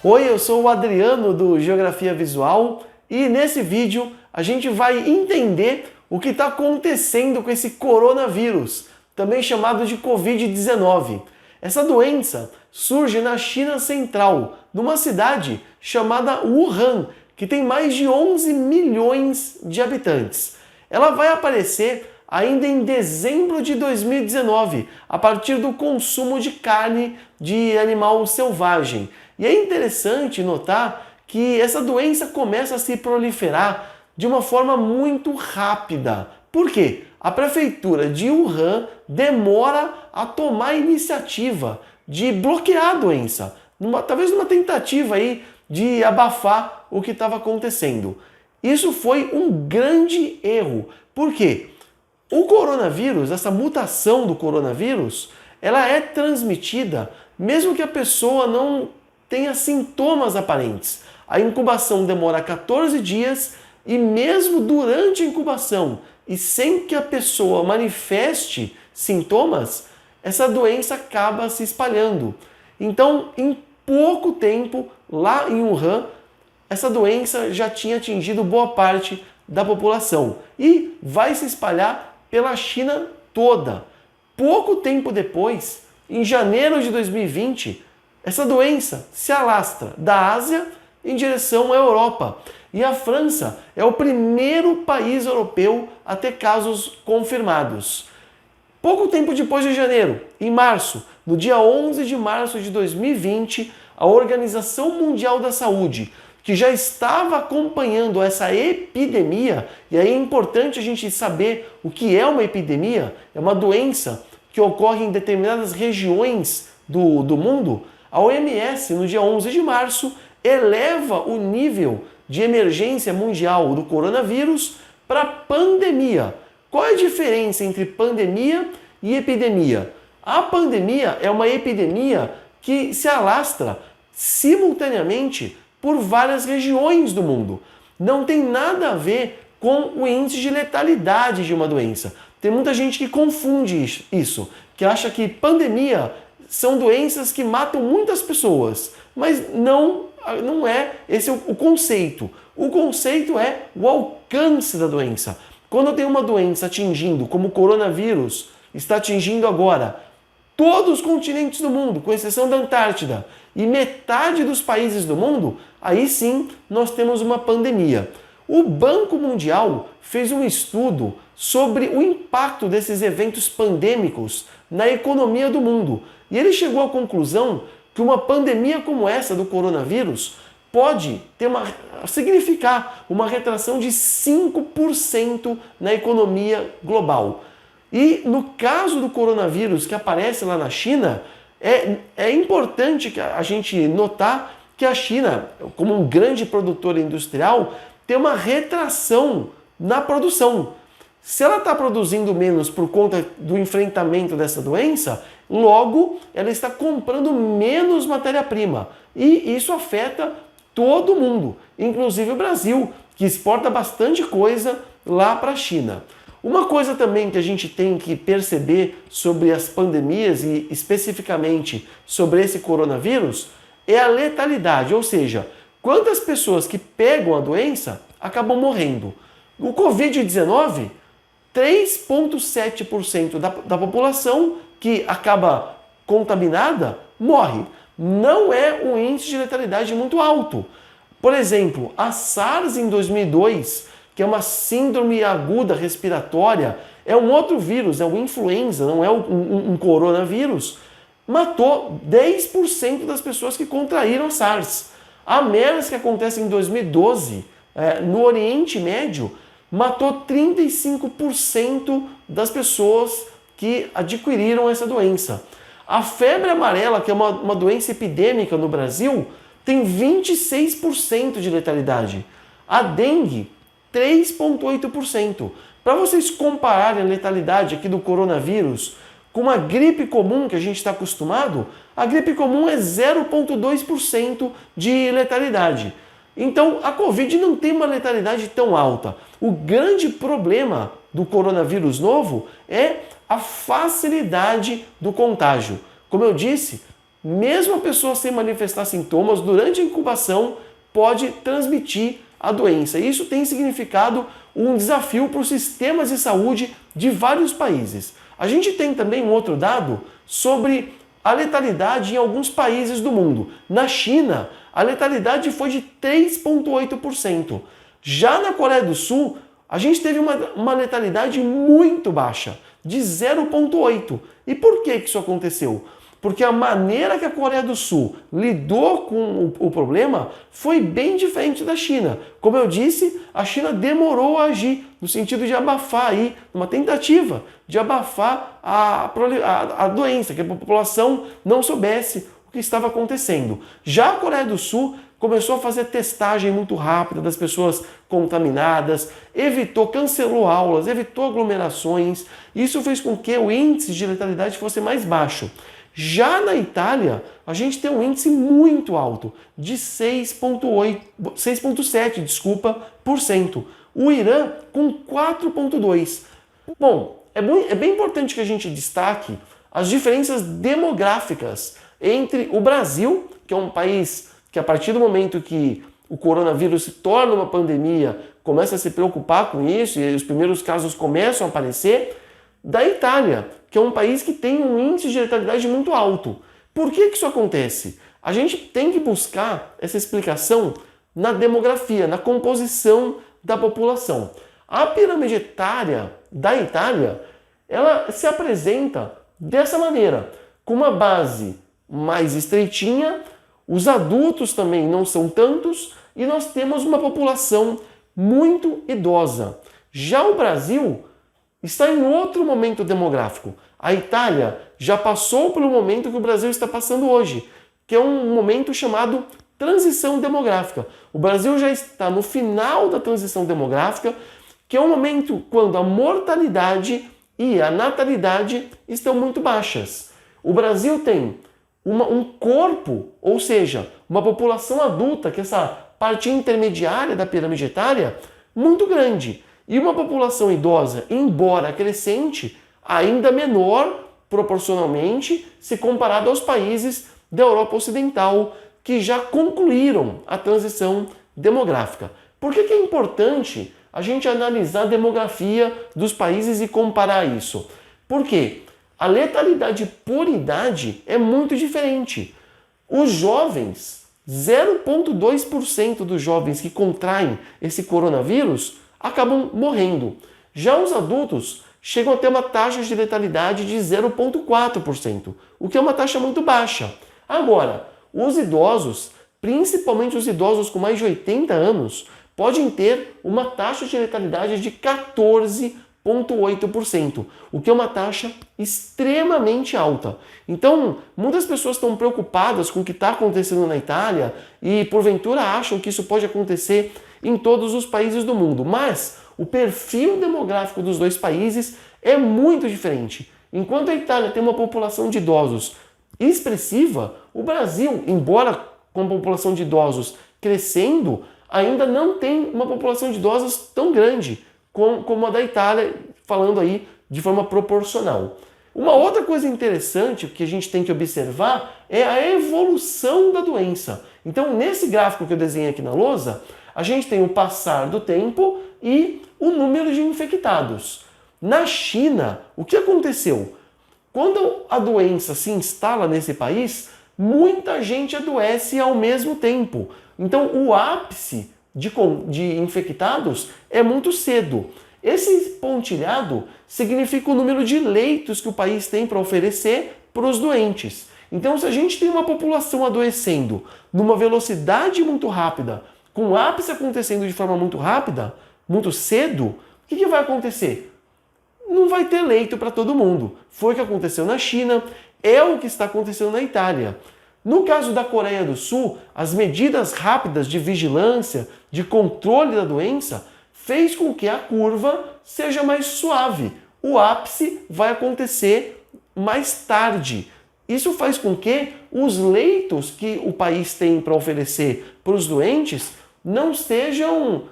Oi, eu sou o Adriano do Geografia Visual e nesse vídeo a gente vai entender o que está acontecendo com esse coronavírus, também chamado de Covid-19. Essa doença surge na China Central, numa cidade chamada Wuhan, que tem mais de 11 milhões de habitantes. Ela vai aparecer ainda em dezembro de 2019, a partir do consumo de carne de animal selvagem. E é interessante notar que essa doença começa a se proliferar de uma forma muito rápida. Por quê? A prefeitura de Wuhan demora a tomar a iniciativa de bloquear a doença, talvez numa tentativa aí de abafar o que estava acontecendo. Isso foi um grande erro. Por quê? O coronavírus, essa mutação do coronavírus, ela é transmitida mesmo que a pessoa não tenha sintomas aparentes. A incubação demora 14 dias e mesmo durante a incubação e sem que a pessoa manifeste sintomas, essa doença acaba se espalhando. Então, em pouco tempo, lá em Wuhan, essa doença já tinha atingido boa parte da população e vai se espalhar pela China toda. Pouco tempo depois, em janeiro de 2020, essa doença se alastra da Ásia em direção à Europa. E a França é o primeiro país europeu a ter casos confirmados. Pouco tempo depois de janeiro, em março, no dia 11 de março de 2020, a Organização Mundial da Saúde, que já estava acompanhando essa epidemia, e aí é importante a gente saber o que é uma epidemia, é uma doença que ocorre em determinadas regiões do mundo. A OMS, no dia 11 de março, eleva o nível de emergência mundial do coronavírus para pandemia. Qual é a diferença entre pandemia e epidemia? A pandemia é uma epidemia que se alastra simultaneamente por várias regiões do mundo. Não tem nada a ver com o índice de letalidade de uma doença. Tem muita gente que confunde isso, que acha que pandemia são doenças que matam muitas pessoas, mas não é esse o conceito. O conceito é o alcance da doença. Quando eu tenho uma doença atingindo, como o coronavírus está atingindo agora, todos os continentes do mundo, com exceção da Antártida, e metade dos países do mundo, aí sim nós temos uma pandemia. O Banco Mundial fez um estudo sobre o impacto desses eventos pandêmicos na economia do mundo. E ele chegou à conclusão que uma pandemia como essa do coronavírus pode significar uma retração de 5% na economia global. E no caso do coronavírus que aparece lá na China, é importante a gente notar que a China, como um grande produtor industrial, tem uma retração na produção. Se ela está produzindo menos por conta do enfrentamento dessa doença, logo ela está comprando menos matéria-prima. E isso afeta todo mundo, inclusive o Brasil, que exporta bastante coisa lá para a China. Uma coisa também que a gente tem que perceber sobre as pandemias e especificamente sobre esse coronavírus é a letalidade, ou seja, quantas pessoas que pegam a doença acabam morrendo. O Covid-19, 3,7% da população que acaba contaminada morre. Não é um índice de letalidade muito alto. Por exemplo, a SARS em 2002, que é uma síndrome aguda respiratória, é um outro vírus, é uma influenza, não é um coronavírus, matou 10% das pessoas que contraíram a SARS. A MERS, que acontece em 2012, no Oriente Médio, matou 35% das pessoas que adquiriram essa doença. A febre amarela, que é uma doença epidêmica no Brasil, tem 26% de letalidade. A dengue, 3,8%. Para vocês compararem a letalidade aqui do coronavírus com uma gripe comum que a gente está acostumado, a gripe comum é 0,2% de letalidade. Então, a Covid não tem uma letalidade tão alta. O grande problema do coronavírus novo é a facilidade do contágio. Como eu disse, mesmo a pessoa sem manifestar sintomas, durante a incubação pode transmitir a doença. Isso tem significado um desafio para os sistemas de saúde de vários países. A gente tem também um outro dado sobre a letalidade em alguns países do mundo. Na China, a letalidade foi de 3,8%. Já na Coreia do Sul, a gente teve uma letalidade muito baixa, de 0,8%. E por que isso aconteceu? Porque a maneira que a Coreia do Sul lidou com o problema foi bem diferente da China. Como eu disse, a China demorou a agir, no sentido de abafar aí, uma tentativa de abafar a doença, que a população não soubesse o que estava acontecendo. Já a Coreia do Sul começou a fazer testagem muito rápida das pessoas contaminadas, cancelou aulas, evitou aglomerações. Isso fez com que o índice de letalidade fosse mais baixo. Já na Itália, a gente tem um índice muito alto, de 6,7%. O Irã com 4,2%. Bom, é bem importante que a gente destaque as diferenças demográficas entre o Brasil, que é um país que a partir do momento que o coronavírus se torna uma pandemia, começa a se preocupar com isso e os primeiros casos começam a aparecer, da Itália, que é um país que tem um índice de letalidade muito alto. Por que isso acontece? A gente tem que buscar essa explicação na demografia, na composição da população. A pirâmide etária da Itália, ela se apresenta dessa maneira, com uma base mais estreitinha, os adultos também não são tantos e nós temos uma população muito idosa. Já o Brasil está em outro momento demográfico. A Itália já passou pelo momento que o Brasil está passando hoje, que é um momento chamado transição demográfica. O Brasil já está no final da transição demográfica, que é um momento quando a mortalidade e a natalidade estão muito baixas. O Brasil tem um corpo, ou seja, uma população adulta, que é essa parte intermediária da pirâmide etária, muito grande. E uma população idosa, embora crescente, ainda menor proporcionalmente se comparado aos países da Europa Ocidental que já concluíram a transição demográfica. Por que é importante a gente analisar a demografia dos países e comparar isso? Porque a letalidade por idade é muito diferente. Os jovens, 0,2% dos jovens que contraem esse coronavírus acabam morrendo. Já os adultos chegam a ter uma taxa de letalidade de 0,4%, o que é uma taxa muito baixa. Agora, os idosos, principalmente os idosos com mais de 80 anos, podem ter uma taxa de letalidade de 14,8%, o que é uma taxa extremamente alta. Então, muitas pessoas estão preocupadas com o que está acontecendo na Itália e, porventura, acham que isso pode acontecer em todos os países do mundo. Mas o perfil demográfico dos dois países é muito diferente. Enquanto a Itália tem uma população de idosos expressiva, o Brasil, embora com a população de idosos crescendo, ainda não tem uma população de idosos tão grande como a da Itália, falando aí de forma proporcional. Uma outra coisa interessante que a gente tem que observar é a evolução da doença. Então, nesse gráfico que eu desenhei aqui na lousa, a gente tem o passar do tempo e o número de infectados. Na China, o que aconteceu? Quando a doença se instala nesse país, muita gente adoece ao mesmo tempo. Então, o ápice de infectados é muito cedo. Esse pontilhado significa o número de leitos que o país tem para oferecer para os doentes. Então, se a gente tem uma população adoecendo numa velocidade muito rápida, com o ápice acontecendo de forma muito rápida, muito cedo, o que vai acontecer? Não vai ter leito para todo mundo. Foi o que aconteceu na China, é o que está acontecendo na Itália. No caso da Coreia do Sul, as medidas rápidas de vigilância, de controle da doença, fez com que a curva seja mais suave. O ápice vai acontecer mais tarde. Isso faz com que os leitos que o país tem para oferecer para os doentes não sejam,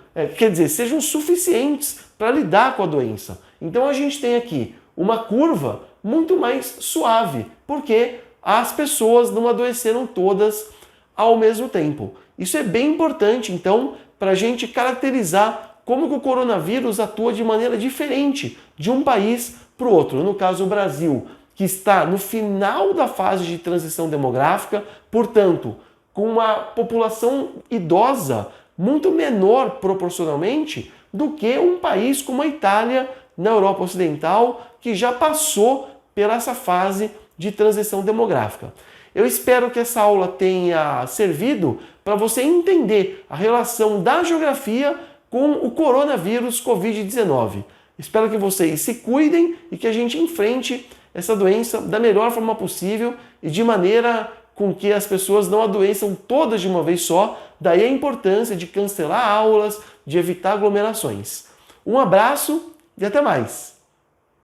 sejam suficientes para lidar com a doença. Então a gente tem aqui uma curva muito mais suave, porque as pessoas não adoeceram todas ao mesmo tempo. Isso é bem importante, então, para a gente caracterizar como que o coronavírus atua de maneira diferente de um país para o outro. No caso, o Brasil, que está no final da fase de transição demográfica, portanto, com uma população idosa muito menor proporcionalmente do que um país como a Itália, na Europa Ocidental, que já passou por essa fase de transição demográfica. Eu espero que essa aula tenha servido para você entender a relação da geografia com o coronavírus Covid-19. Espero que vocês se cuidem e que a gente enfrente essa doença da melhor forma possível e de maneira com que as pessoas não adoeçam todas de uma vez só. Daí a importância de cancelar aulas, de evitar aglomerações. Um abraço e até mais!